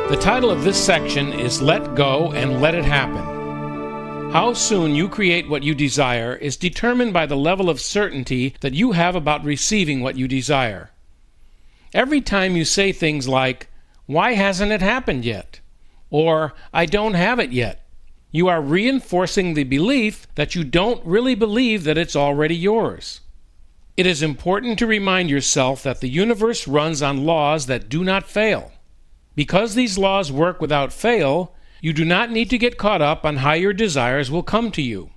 The title of this section is Let Go and Let It Happen. How soon you create what you desire is determined by the level of certainty that you have about receiving what you desire. Every time you say things like, "Why hasn't it happened yet?" or "I don't have it yet," you are reinforcing the belief that you don't really believe that it's already yours. It is important to remind yourself that the universe runs on laws that do not fail. Because these laws work without fail, you do not need to get caught up on how your desires will come to you.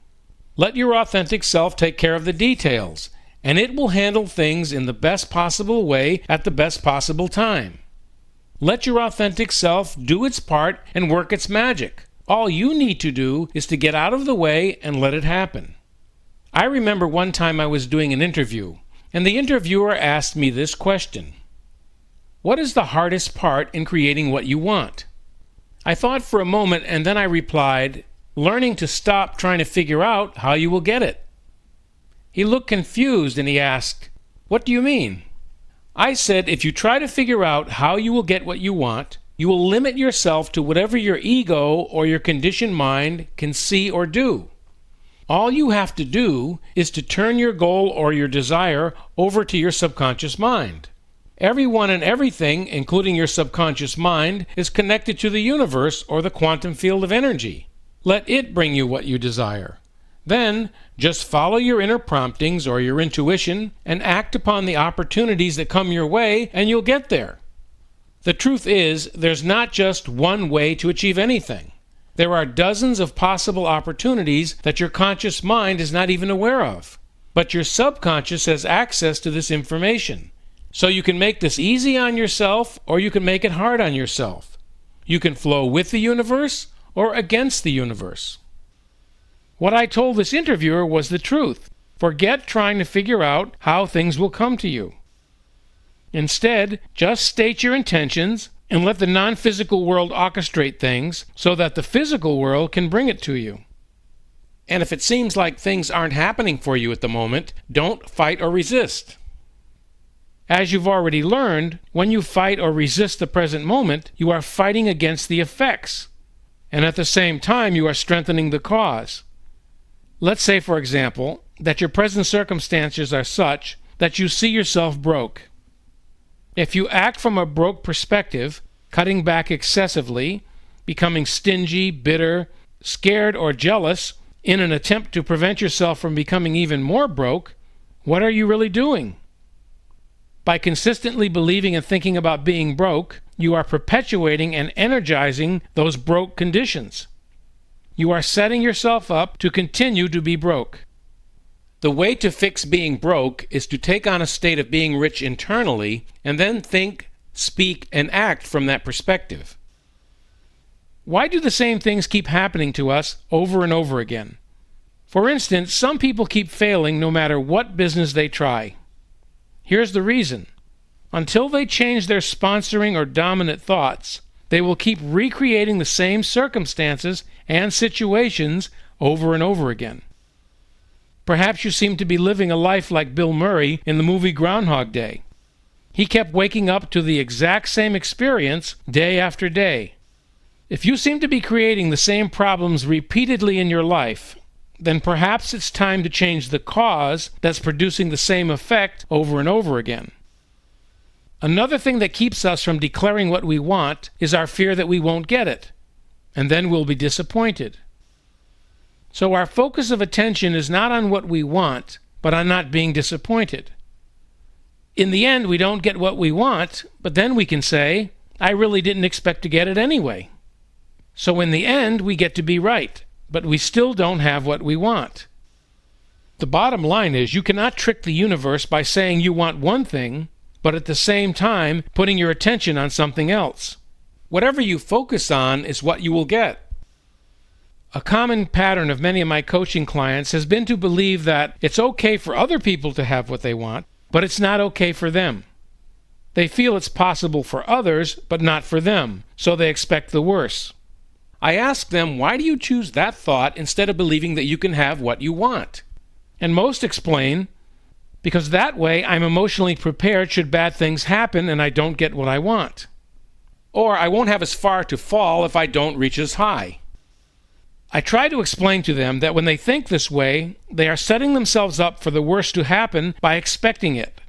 Let your authentic self take care of the details, and it will handle things in the best possible way at the best possible time. Let your authentic self do its part and work its magic. All you need to do is to get out of the way and let it happen. I remember one time I was doing an interview, and the interviewer asked me this question: "What is the hardest part in creating what you want?" I thought for a moment, and then I replied, "Learning to stop trying to figure out how you will get it." He looked confused and he asked, "What do you mean?" I said, if you try to figure out how you will get what you want, you will limit yourself to whatever your ego or your conditioned mind can see or do. All you have to do is to turn your goal or your desire over to your subconscious mind. Everyone and everything, including your subconscious mind, is connected to the universe or the quantum field of energy. Let it bring you what you desire. Then, just follow your inner promptings or your intuition and act upon the opportunities that come your way, and you'll get there. The truth is, there's not just one way to achieve anything. There are dozens of possible opportunities that your conscious mind is not even aware of. But your subconscious has access to this information. So you can make this easy on yourself, or you can make it hard on yourself. You can flow with the universe or against the universe. What I told this interviewer was the truth. Forget trying to figure out how things will come to you. Instead, just state your intentions and let the non-physical world orchestrate things so that the physical world can bring it to you. And if it seems like things aren't happening for you at the moment, don't fight or resist. As you've already learned, when you fight or resist the present moment, you are fighting against the effects. And at the same time, you are strengthening the cause. Let's say, for example, that your present circumstances are such that you see yourself broke. If you act from a broke perspective, cutting back excessively, becoming stingy, bitter, scared, or jealous in an attempt to prevent yourself from becoming even more broke, what are you really doing? By consistently believing and thinking about being broke, you are perpetuating and energizing those broke conditions. You are setting yourself up to continue to be broke. The way to fix being broke is to take on a state of being rich internally and then think, speak, and act from that perspective. Why do the same things keep happening to us over and over again? For instance, some people keep failing no matter what business they try. Here's the reason. Until they change their sponsoring or dominant thoughts, they will keep recreating the same circumstances and situations over and over again. Perhaps you seem to be living a life like Bill Murray in the movie Groundhog Day. He kept waking up to the exact same experience day after day. If you seem to be creating the same problems repeatedly in your life, then perhaps it's time to change the cause that's producing the same effect over and over again. Another thing that keeps us from declaring what we want is our fear that we won't get it, and then we'll be disappointed. So our focus of attention is not on what we want, but on not being disappointed. In the end, we don't get what we want, but then we can say, "I really didn't expect to get it anyway." So in the end, we get to be right, but we still don't have what we want. The bottom line is you cannot trick the universe by saying you want one thing, but at the same time putting your attention on something else. Whatever you focus on is what you will get. A common pattern of many of my coaching clients has been to believe that it's okay for other people to have what they want, but it's not okay for them. They feel it's possible for others, but not for them, so they expect the worst. I ask them, why do you choose that thought instead of believing that you can have what you want? And most explain, because that way I'm emotionally prepared should bad things happen and I don't get what I want. or I won't have as far to fall if I don't reach as high. I try to explain to them that when they think this way, they are setting themselves up for the worst to happen by expecting it.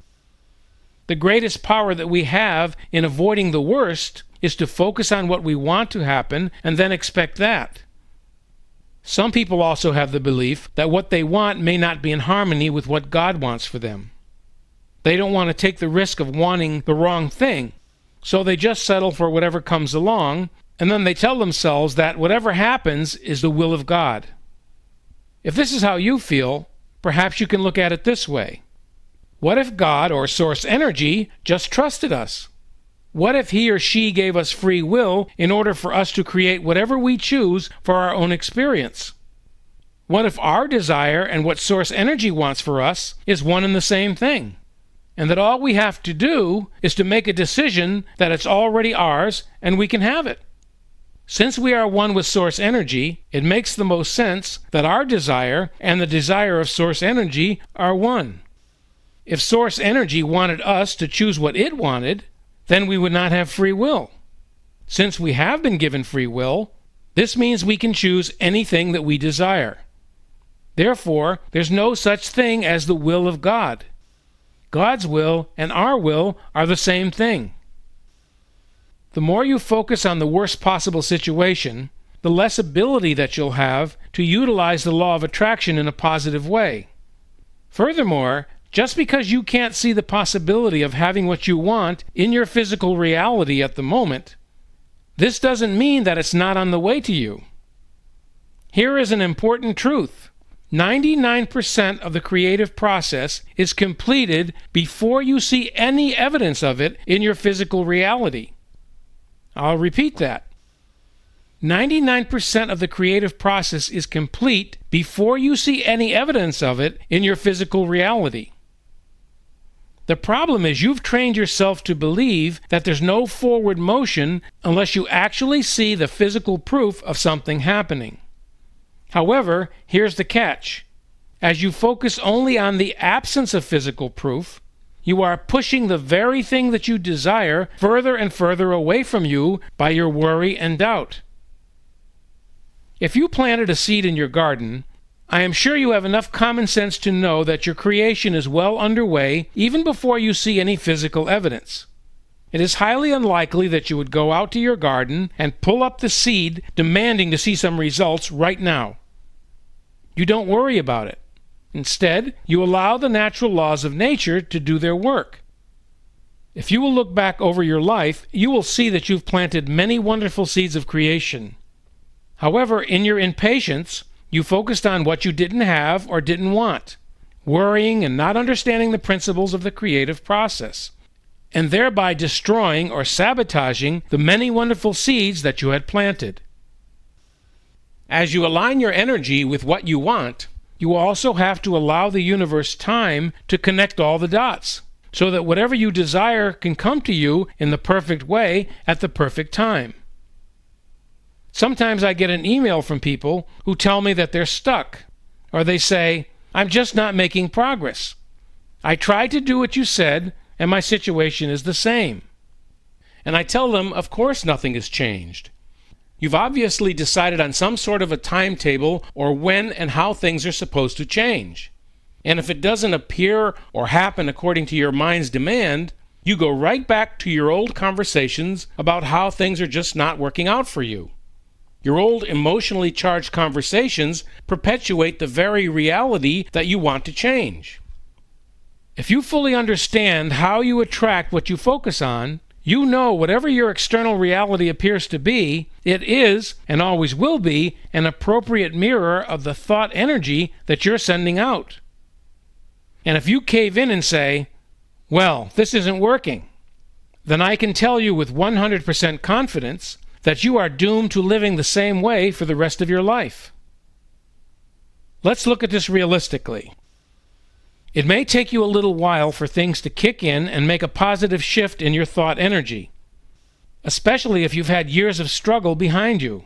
The greatest power that we have in avoiding the worst is to focus on what we want to happen and then expect that. Some people also have the belief that what they want may not be in harmony with what God wants for them. They don't want to take the risk of wanting the wrong thing, so they just settle for whatever comes along, and then they tell themselves that whatever happens is the will of God. If this is how you feel, perhaps you can look at it this way. What if God or source energy just trusted us? What if he or she gave us free will in order for us to create whatever we choose for our own experience? What if our desire and what source energy wants for us is one and the same thing, and that all we have to do is to make a decision that it's already ours and we can have it? Since we are one with source energy, it makes the most sense that our desire and the desire of source energy are one. If source energy wanted us to choose what it wanted, then we would not have free will. Since we have been given free will, this means we can choose anything that we desire. Therefore, there's no such thing as the will of God. God's will and our will are the same thing. The more you focus on the worst possible situation, the less ability that you'll have to utilize the law of attraction in a positive way. Furthermore, just because you can't see the possibility of having what you want in your physical reality at the moment, this doesn't mean that it's not on the way to you. Here is an important truth. 99% of the creative process is completed before you see any evidence of it in your physical reality. I'll repeat that. 99% of the creative process is complete before you see any evidence of it in your physical reality. The problem is you've trained yourself to believe that there's no forward motion unless you actually see the physical proof of something happening. However, here's the catch. As you focus only on the absence of physical proof, you are pushing the very thing that you desire further and further away from you by your worry and doubt. If you planted a seed in your garden, I am sure you have enough common sense to know that your creation is well underway even before you see any physical evidence. It is highly unlikely that you would go out to your garden and pull up the seed demanding to see some results right now. You don't worry about it. Instead, you allow the natural laws of nature to do their work. If you will look back over your life, you will see that you've planted many wonderful seeds of creation. However, in your impatience, you focused on what you didn't have or didn't want, worrying and not understanding the principles of the creative process, and thereby destroying or sabotaging the many wonderful seeds that you had planted. As you align your energy with what you want, you also have to allow the universe time to connect all the dots, so that whatever you desire can come to you in the perfect way at the perfect time. Sometimes I get an email from people who tell me that they're stuck, or they say, "I'm just not making progress. I tried to do what you said, and my situation is the same." And I tell them, of course nothing has changed. You've obviously decided on some sort of a timetable or when and how things are supposed to change. And if it doesn't appear or happen according to your mind's demand, you go right back to your old conversations about how things are just not working out for you. Your old emotionally charged conversations perpetuate the very reality that you want to change. If you fully understand how you attract what you focus on, you know whatever your external reality appears to be, it is, and always will be, an appropriate mirror of the thought energy that you're sending out. And if you cave in and say, "Well, this isn't working," then I can tell you with 100% confidence that you are doomed to living the same way for the rest of your life. Let's look at this realistically. It may take you a little while for things to kick in and make a positive shift in your thought energy, especially if you've had years of struggle behind you.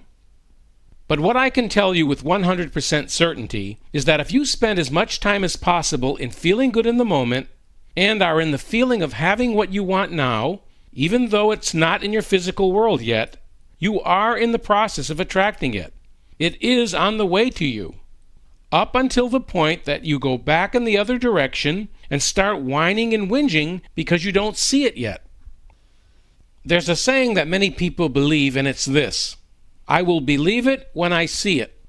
But what I can tell you with 100% certainty is that if you spend as much time as possible in feeling good in the moment and are in the feeling of having what you want now, Even though it's not in your physical world yet, you are in the process of attracting it. It is on the way to you. Up until the point that you go back in the other direction and start whining and whinging because you don't see it yet. There's a saying that many people believe, and it's this: I will believe it when I see it.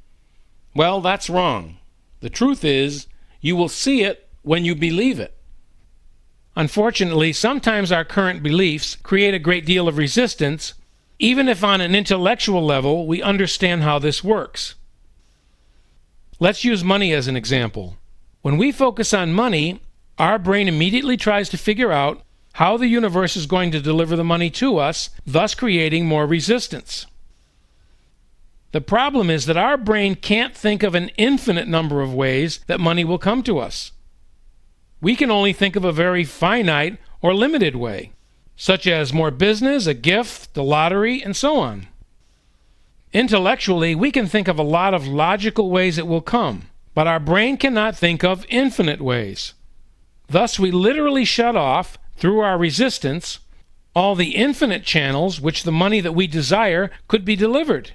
Well, that's wrong. The truth is, you will see it when you believe it. Unfortunately, sometimes our current beliefs create a great deal of resistance, even if on an intellectual level we understand how this works. Let's use money as an example. When we focus on money, our brain immediately tries to figure out how the universe is going to deliver the money to us, thus creating more resistance. The problem is that our brain can't think of an infinite number of ways that money will come to us. We can only think of a very finite or limited way, such as more business, a gift, the lottery, and so on. Intellectually, we can think of a lot of logical ways it will come, but our brain cannot think of infinite ways. Thus, we literally shut off, through our resistance, all the infinite channels which the money that we desire could be delivered.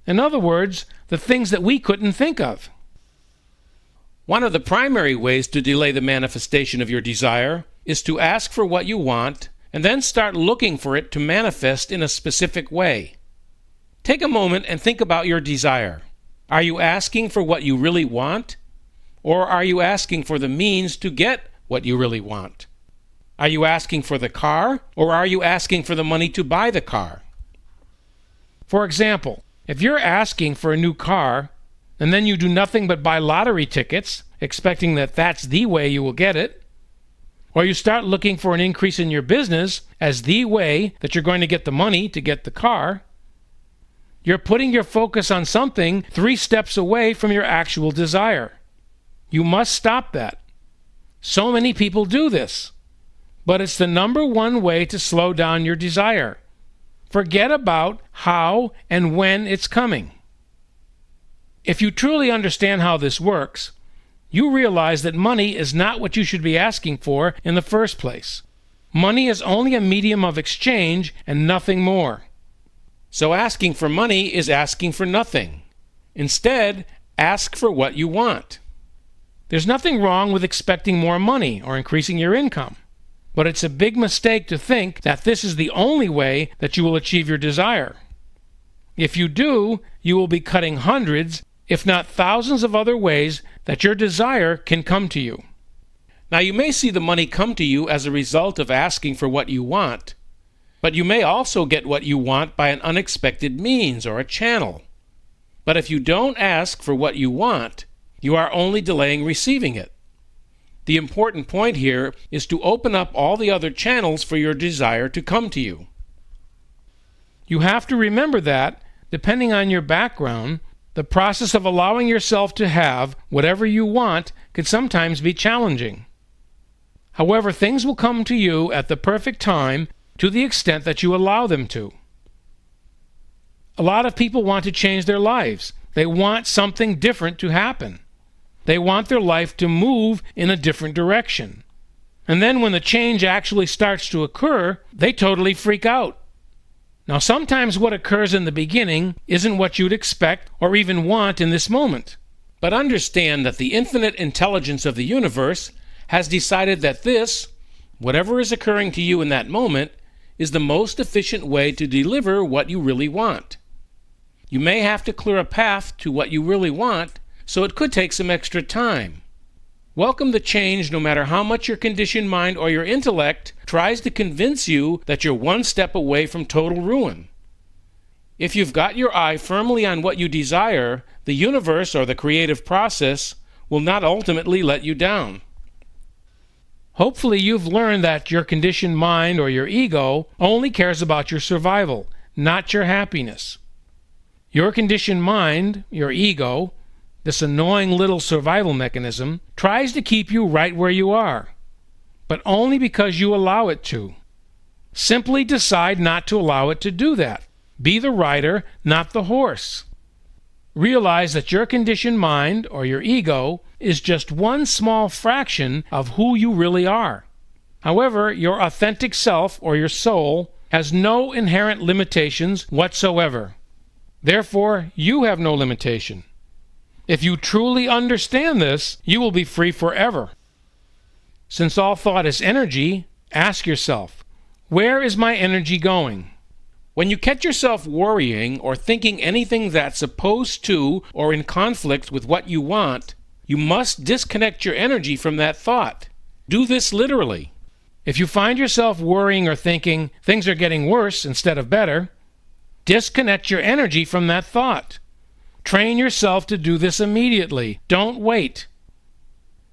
In other words, the things that we couldn't think of. One of the primary ways to delay the manifestation of your desire is to ask for what you want and then start looking for it to manifest in a specific way. Take a moment and think about your desire. Are you asking for what you really want? Or are you asking for the means to get what you really want? Are you asking for the car, or are you asking for the money to buy the car? For example, if you're asking for a new car, and then you do nothing but buy lottery tickets, expecting that that's the way you will get it, or you start looking for an increase in your business as the way that you're going to get the money to get the car, you're putting your focus on something 3 steps away from your actual desire. You must stop that. So many people do this, but it's the number one way to slow down your desire. Forget about how and when it's coming. If you truly understand how this works, you realize that money is not what you should be asking for in the first place. Money is only a medium of exchange and nothing more. So asking for money is asking for nothing. Instead, ask for what you want. There's nothing wrong with expecting more money or increasing your income, but it's a big mistake to think that this is the only way that you will achieve your desire. If you do, you will be cutting hundreds, if not thousands of other ways that your desire can come to you. Now, you may see the money come to you as a result of asking for what you want, but you may also get what you want by an unexpected means or a channel. But if you don't ask for what you want, you are only delaying receiving it. The important point here is to open up all the other channels for your desire to come to you. You have to remember that, depending on your background, the process of allowing yourself to have whatever you want can sometimes be challenging. However, things will come to you at the perfect time to the extent that you allow them to. A lot of people want to change their lives. They want something different to happen. They want their life to move in a different direction. And then when the change actually starts to occur, they totally freak out. Now, sometimes what occurs in the beginning isn't what you'd expect or even want in this moment. But understand that the infinite intelligence of the universe has decided that this, whatever is occurring to you in that moment, is the most efficient way to deliver what you really want. You may have to clear a path to what you really want, so it could take some extra time. Welcome the change no matter how much your conditioned mind or your intellect tries to convince you that you're one step away from total ruin. If you've got your eye firmly on what you desire, the universe or the creative process will not ultimately let you down. Hopefully you've learned that your conditioned mind or your ego only cares about your survival, not your happiness. Your conditioned mind, your ego, this annoying little survival mechanism, tries to keep you right where you are, but only because you allow it to. Simply decide not to allow it to do that. Be the rider, not the horse. Realize that your conditioned mind, or your ego, is just one small fraction of who you really are. However, your authentic self, or your soul, has no inherent limitations whatsoever. Therefore, you have no limitation. If you truly understand this, you will be free forever. Since all thought is energy, ask yourself, where is my energy going? When you catch yourself worrying or thinking anything that's opposed to or in conflict with what you want, you must disconnect your energy from that thought. Do this literally. If you find yourself worrying or thinking things are getting worse instead of better, disconnect your energy from that thought. Train yourself to do this immediately. Don't wait.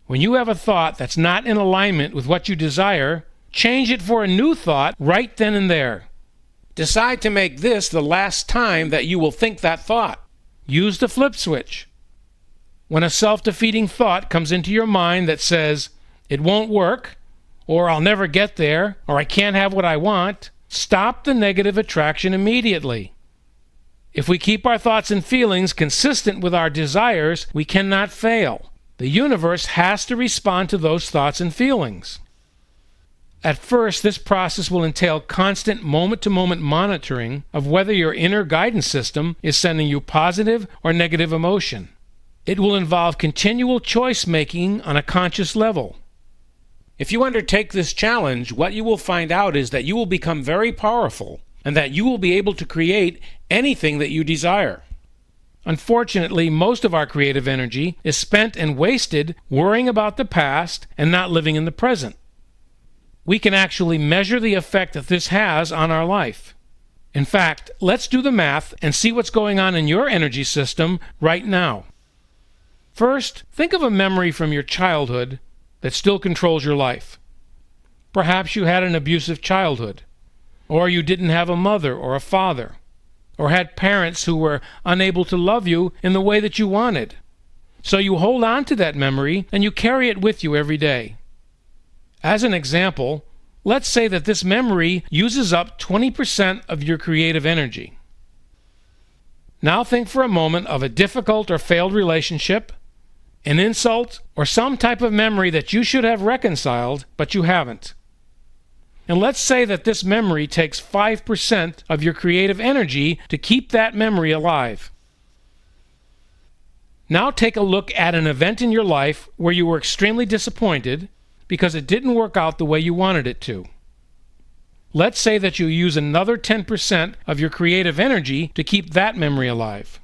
When you have a thought that's not in alignment with what you desire, change it for a new thought right then and there. Decide to make this the last time that you will think that thought. Use the flip switch. When a self-defeating thought comes into your mind that says, "It won't work," or "I'll never get there," or "I can't have what I want," stop the negative attraction immediately. If we keep our thoughts and feelings consistent with our desires, we cannot fail. The universe has to respond to those thoughts and feelings. At first, this process will entail constant moment-to-moment monitoring of whether your inner guidance system is sending you positive or negative emotion. It will involve continual choice-making on a conscious level. If you undertake this challenge, what you will find out is that you will become very powerful and that you will be able to create anything that you desire. Unfortunately, most of our creative energy is spent and wasted worrying about the past and not living in the present. We can actually measure the effect that this has on our life. In fact, let's do the math and see what's going on in your energy system right now. First, think of a memory from your childhood that still controls your life. Perhaps you had an abusive childhood, or you didn't have a mother or a father, or had parents who were unable to love you in the way that you wanted. So you hold on to that memory and you carry it with you every day. As an example, let's say that this memory uses up 20% of your creative energy. Now think for a moment of a difficult or failed relationship, an insult, or some type of memory that you should have reconciled, but you haven't. And let's say that this memory takes 5% of your creative energy to keep that memory alive. Now take a look at an event in your life where you were extremely disappointed because it didn't work out the way you wanted it to. Let's say that you use another 10% of your creative energy to keep that memory alive.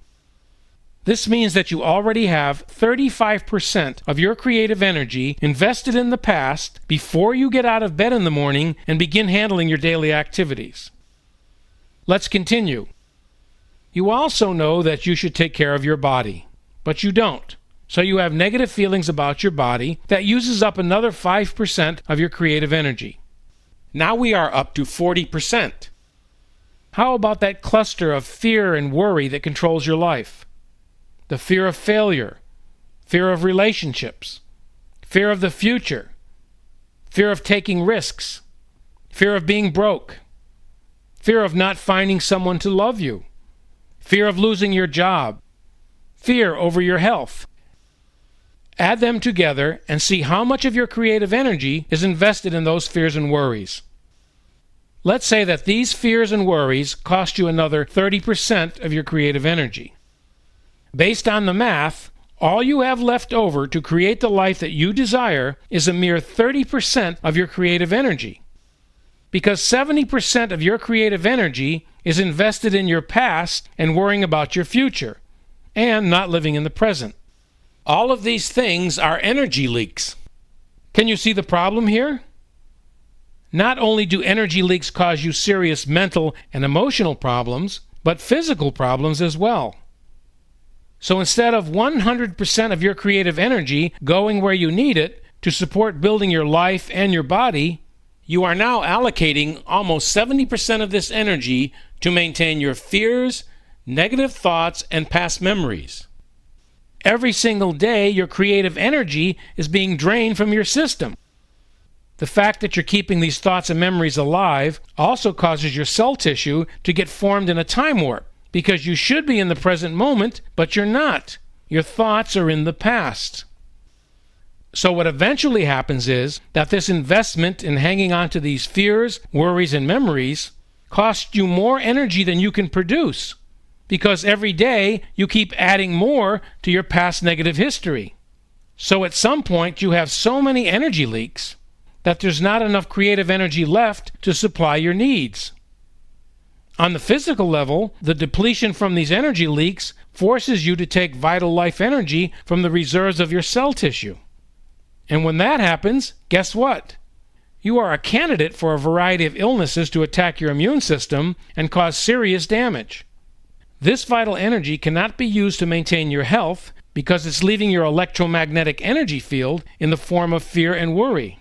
This means that you already have 35% of your creative energy invested in the past before you get out of bed in the morning and begin handling your daily activities. Let's continue. You also know that you should take care of your body, but you don't. So you have negative feelings about your body that uses up another 5% of your creative energy. Now we are up to 40%. How about that cluster of fear and worry that controls your life? The fear of failure, fear of relationships, fear of the future, fear of taking risks, fear of being broke, fear of not finding someone to love you, fear of losing your job, fear over your health. Add them together and see how much of your creative energy is invested in those fears and worries. Let's say that these fears and worries cost you another 30% of your creative energy. Based on the math, all you have left over to create the life that you desire is a mere 30% of your creative energy. Because 70% of your creative energy is invested in your past and worrying about your future, and not living in the present. All of these things are energy leaks. Can you see the problem here? Not only do energy leaks cause you serious mental and emotional problems, but physical problems as well. So instead of 100% of your creative energy going where you need it to support building your life and your body, you are now allocating almost 70% of this energy to maintain your fears, negative thoughts, and past memories. Every single day, your creative energy is being drained from your system. The fact that you're keeping these thoughts and memories alive also causes your cell tissue to get formed in a time warp, because you should be in the present moment, but you're not. Your thoughts are in the past. So what eventually happens is that this investment in hanging on to these fears, worries, and memories costs you more energy than you can produce, because every day you keep adding more to your past negative history. So at some point you have so many energy leaks that there's not enough creative energy left to supply your needs. On the physical level, the depletion from these energy leaks forces you to take vital life energy from the reserves of your cell tissue. And when that happens, guess what? You are a candidate for a variety of illnesses to attack your immune system and cause serious damage. This vital energy cannot be used to maintain your health because it's leaving your electromagnetic energy field in the form of fear and worry.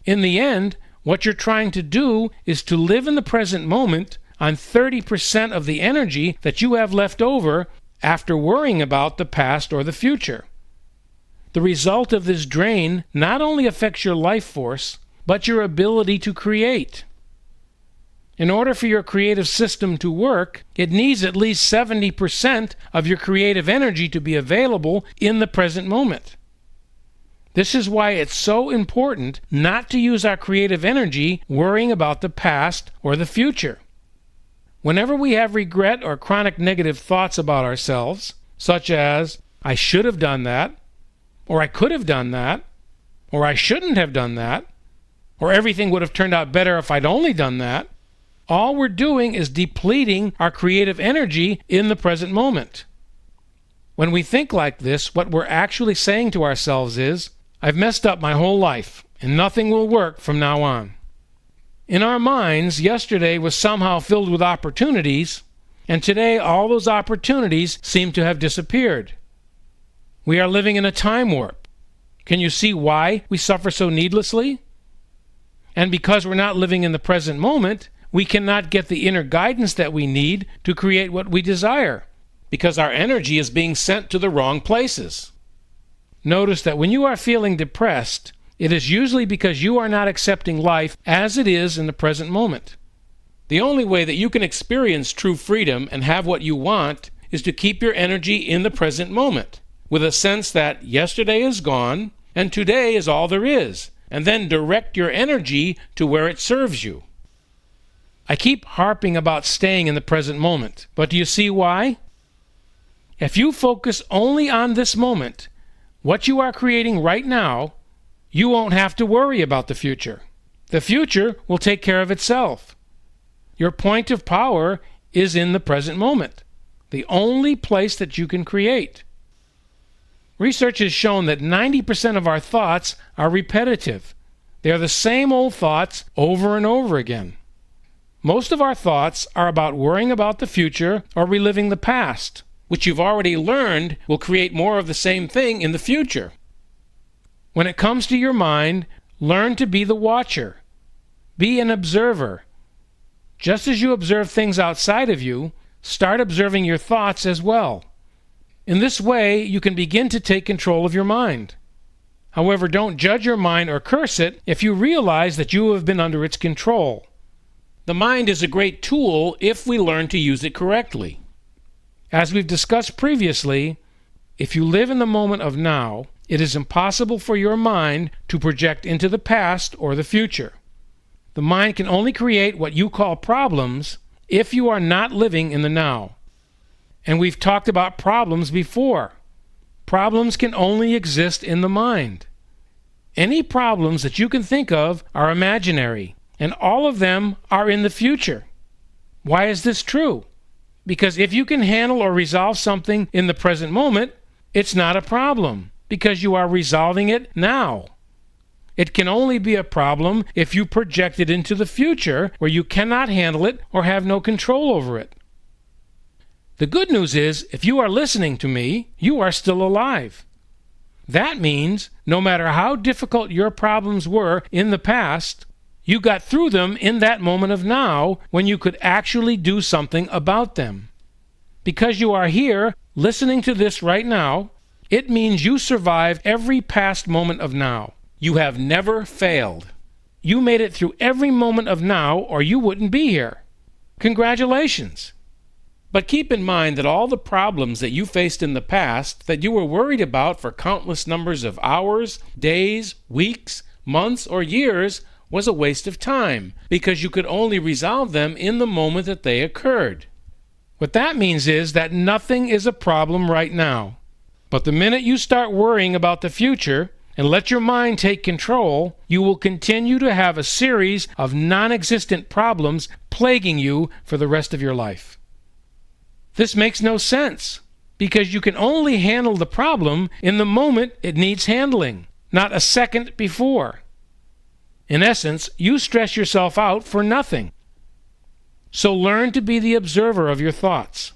In the end, what you're trying to do is to live in the present moment on 30% of the energy that you have left over after worrying about the past or the future. The result of this drain not only affects your life force, but your ability to create. In order for your creative system to work, it needs at least 70% of your creative energy to be available in the present moment. This is why it's so important not to use our creative energy worrying about the past or the future. Whenever we have regret or chronic negative thoughts about ourselves, such as, I should have done that, or I could have done that, or I shouldn't have done that, or everything would have turned out better if I'd only done that, all we're doing is depleting our creative energy in the present moment. When we think like this, what we're actually saying to ourselves is, I've messed up my whole life, and nothing will work from now on. In our minds, yesterday was somehow filled with opportunities, and today all those opportunities seem to have disappeared. We are living in a time warp. Can you see why we suffer so needlessly? And because we're not living in the present moment, we cannot get the inner guidance that we need to create what we desire, because our energy is being sent to the wrong places. Notice that when you are feeling depressed, it is usually because you are not accepting life as it is in the present moment. The only way that you can experience true freedom and have what you want is to keep your energy in the present moment, with a sense that yesterday is gone and today is all there is, and then direct your energy to where it serves you. I keep harping about staying in the present moment, but do you see why? If you focus only on this moment, what you are creating right now, you won't have to worry about the future. The future will take care of itself. Your point of power is in the present moment, the only place that you can create. Research has shown that 90% of our thoughts are repetitive. They are the same old thoughts over and over again. Most of our thoughts are about worrying about the future or reliving the past, which you've already learned will create more of the same thing in the future. When it comes to your mind, learn to be the watcher. Be an observer. Just as you observe things outside of you, start observing your thoughts as well. In this way, you can begin to take control of your mind. However, don't judge your mind or curse it if you realize that you have been under its control. The mind is a great tool if we learn to use it correctly. As we've discussed previously, if you live in the moment of now, it is impossible for your mind to project into the past or the future. The mind can only create what you call problems if you are not living in the now. And we've talked about problems before. Problems can only exist in the mind. Any problems that you can think of are imaginary, and all of them are in the future. Why is this true? Because if you can handle or resolve something in the present moment, it's not a problem, because you are resolving it now. It can only be a problem if you project it into the future, where you cannot handle it or have no control over it. The good news is, if you are listening to me, you are still alive. That means, no matter how difficult your problems were in the past, you got through them in that moment of now when you could actually do something about them. Because you are here listening to this right now, it means you survived every past moment of now. You have never failed. You made it through every moment of now, or you wouldn't be here. Congratulations. But keep in mind that all the problems that you faced in the past that you were worried about for countless numbers of hours, days, weeks, months, or years was a waste of time, because you could only resolve them in the moment that they occurred. What that means is that nothing is a problem right now. But the minute you start worrying about the future and let your mind take control, you will continue to have a series of non-existent problems plaguing you for the rest of your life. This makes no sense, because you can only handle the problem in the moment it needs handling, not a second before. In essence, you stress yourself out for nothing. So learn to be the observer of your thoughts.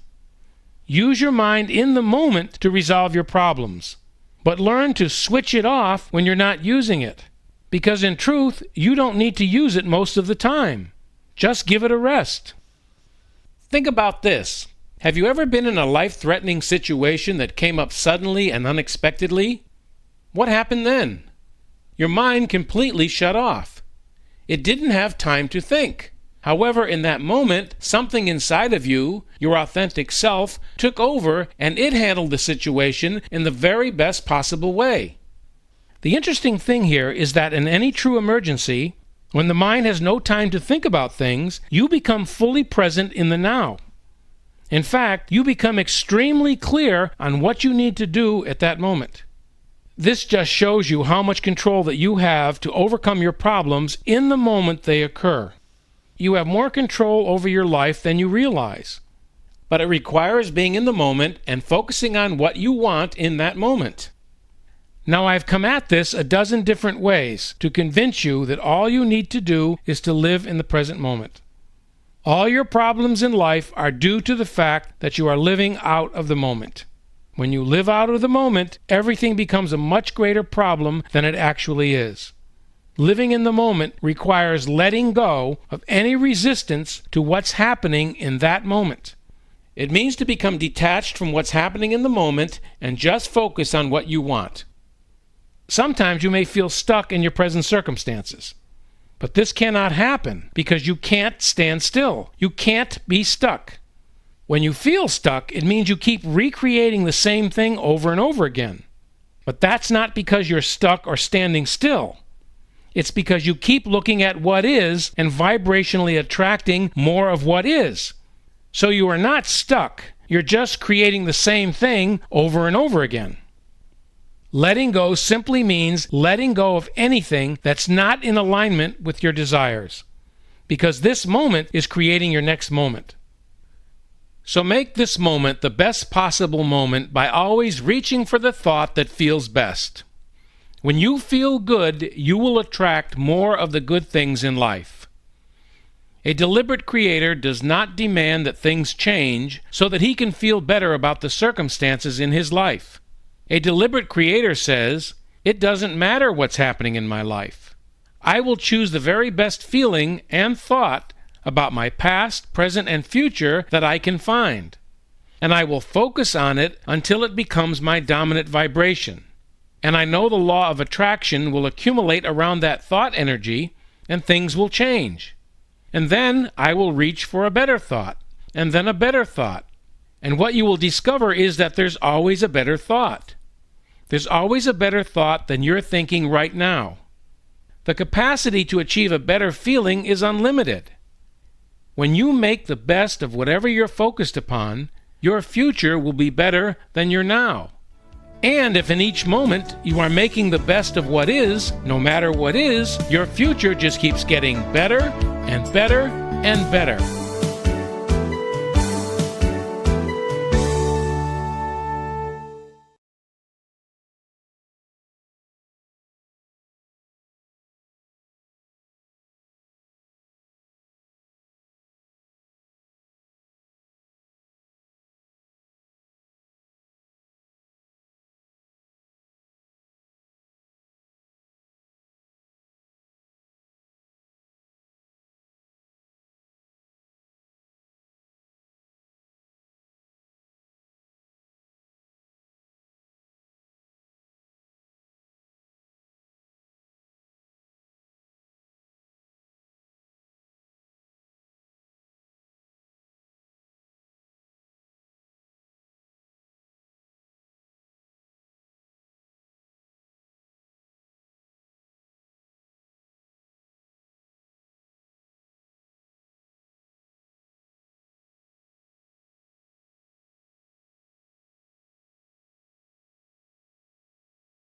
Use your mind in the moment to resolve your problems, but learn to switch it off when you're not using it, because in truth, you don't need to use it most of the time. Just give it a rest. Think about this. Have you ever been in a life-threatening situation that came up suddenly and unexpectedly? What happened then? Your mind completely shut off. It didn't have time to think. However, in that moment, something inside of you, your authentic self, took over and it handled the situation in the very best possible way. The interesting thing here is that in any true emergency, when the mind has no time to think about things, you become fully present in the now. In fact, you become extremely clear on what you need to do at that moment. This just shows you how much control that you have to overcome your problems in the moment they occur. You have more control over your life than you realize. But it requires being in the moment and focusing on what you want in that moment. Now, I've come at this a dozen different ways to convince you that all you need to do is to live in the present moment. All your problems in life are due to the fact that you are living out of the moment. When you live out of the moment, everything becomes a much greater problem than it actually is. Living in the moment requires letting go of any resistance to what's happening in that moment. It means to become detached from what's happening in the moment and just focus on what you want. Sometimes you may feel stuck in your present circumstances. But this cannot happen because you can't stand still. You can't be stuck. When you feel stuck, it means you keep recreating the same thing over and over again. But that's not because you're stuck or standing still. It's because you keep looking at what is and vibrationally attracting more of what is. So you are not stuck. You're just creating the same thing over and over again. Letting go simply means letting go of anything that's not in alignment with your desires, because this moment is creating your next moment. So make this moment the best possible moment by always reaching for the thought that feels best. When you feel good, you will attract more of the good things in life. A deliberate creator does not demand that things change so that he can feel better about the circumstances in his life. A deliberate creator says, "It doesn't matter what's happening in my life. I will choose the very best feeling and thought about my past, present, and future that I can find. And I will focus on it until it becomes my dominant vibration. And I know the law of attraction will accumulate around that thought energy, and things will change. And then I will reach for a better thought, and then a better thought. And what you will discover is that there's always a better thought. There's always a better thought than you're thinking right now. The capacity to achieve a better feeling is unlimited. When you make the best of whatever you're focused upon, your future will be better than your now. And if in each moment you are making the best of what is, no matter what is, your future just keeps getting better and better and better.